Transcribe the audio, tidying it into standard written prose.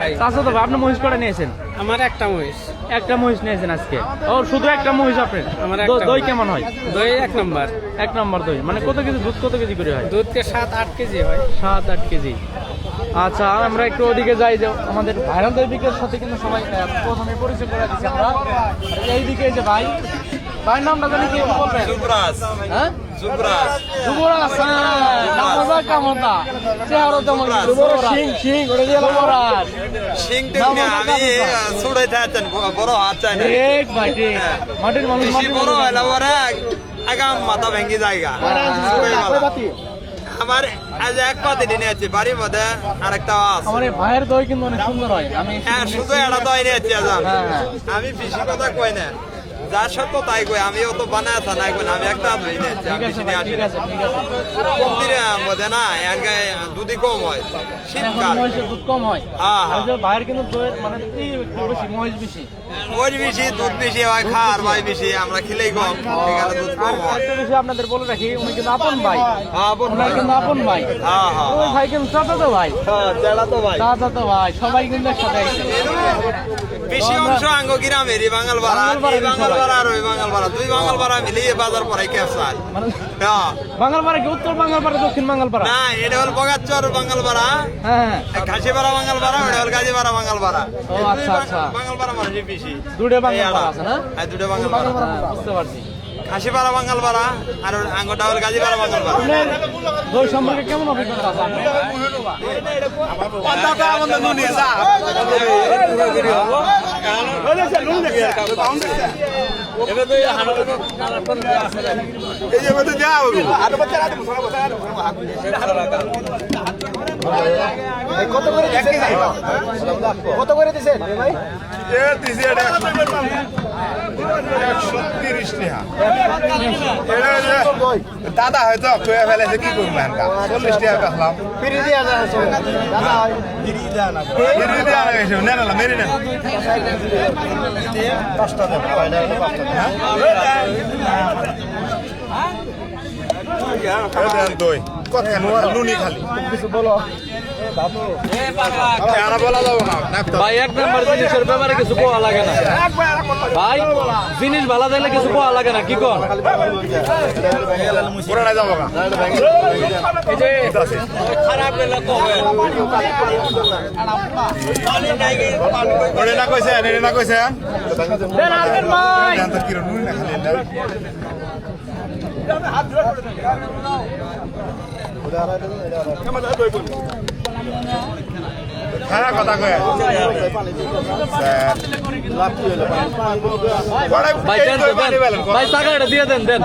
চাচা তো আপনি মহিষ করে নিয়েছেন? আমার একটা মহিষ। একটা মহিষ নিয়েছেন আজকে? ও শুধু একটা মহিষ আপনার? আমার দই কেমন হয়? দই এক নম্বর। এক নম্বর দই মানে কত কেজি দুধ, কত কেজি করে হয়? দুধকে 7-8 কেজি হয়। 7-8 কেজি। আচ্ছা আমরা একটু ওদিকে যাই, যে আমাদের ভাইরাল দৈবিকের সাথে কিন্তু সবাই প্রথমে পরিচয় করে দিচ্ছি আমরা। এইদিকে যে ভাই, ভাইয়ের নামটা জানি কি বলবেন? যুবরাজ। হ্যাঁ যুবরাজ। যুবরাজ, নামটা কেমনটা? চেহারা তেমন যুবরাজ, সিং ওটা দিয়ে যুবরাজ। সিং টেকনি আমি ছুড়াই থাকতেন বড় হাত চাই না। ঠিক ভাই ঠিক। মাটির মানুষ বেশি বড় হইলে পরে আগাম মাথা ভেঙে জায়গা। আমার আজ এক পাতে নিয়ে আছে বাড়ির মধ্যে আরেকটা আছে। আমার এই ভাইয়ের দই কিন্তু অনেক সুন্দর হয়। আমি হ্যাঁ শুধু এটা তো এনে আছে আমি বেশি কথা কই না, যা সত্য তাই কই। আমি অত বানায় আসা নাই কই, আমি একটা দই নিয়ে আছি। আমি বেশি নিয়ে আসি ঠিক আছে ঠিক আছে। কম দিনের মধ্যে না দুধই কম হয় শীতকাল। মহিষের দুধ কম হয়। হ্যাঁ হ্যাঁ ওই যে ভাইয়ের কিন্তু দইয়ের মানে কি বেশি, মহিষ বেশি। ওই বেশি দুধ বেশি হয়, খাওয়ার ভাই বেশি, আমরা খেলেই কম, এখানে দুধ কম হয়। একটা বিষয় আপনাদের বলে রাখি, উনি কিন্তু আপন ভাই। হ্যাঁ বোন ওনার কিন্তু আপন ভাই। হ্যাঁ হ্যাঁ ওই ভাই কিন্তু চাচাতো ভাই। হ্যাঁ জেলা তো ভাই চাচাতো ভাই, সবাই কিন্তু একসাথে আইছে। বেশি অংশ আঙ্গ গ্রামের এই বাঙালপাড়া, এই বাঙালপাড়া আর ওই বাঙালপাড়া, দুই বাঙালপাড়া মিলিয়ে বাজার পড়াই ক্যাপসার। মানে হ্যাঁ বাঙালপাড়া কি উত্তর বাঙালপাড়া, দক্ষিণ বাঙালপাড়া? না এটা হল বগাচর বাঙালপাড়া, হ্যাঁ ঘাসিপাড়া বাঙালপাড়া, ওটা হল গাজীপাড়া বাঙালপাড়া। ও আচ্ছা আচ্ছা, বাঙালপাড়া মানুষই বেশি। দুটো বাঙালপাড়া আছে না? হ্যাঁ দুটো বাঙালপাড়া, হ্যাঁ, বুঝতে পারছি। ঘাসিপাড়া বাঙালপাড়া আর আঙ্গটা হল গাজীপাড়া বাঙালপাড়া। আপনার দই সম্পর্কে কেমন অভিজ্ঞতা আছে আপনার? কত করে দিচ্ছেন ভাই? 130 দাদা হয়তো কয়ে ফেলেছে কি করবো 40 টাকা কাটলাম ফ্রি দিয়ে দাদা হয় মেরে নেন 10 টাকা দই কত নুনি খালি কিছু বলো বলা যাবো না ভাই এক নম্বর জিনিসের ব্যাপারে কিছু কোয়া লাগে না ভাই, জিনিস ভালো থাকলে কিছু কোয়া লাগে না, কি কর? পুরোটা যাবো না না কইছে না কইছে কিরো নুনি না খালি কথা কয়ে ভাই দেন তো, দেন ভাই, টাকা এটা দিয়ে দেন।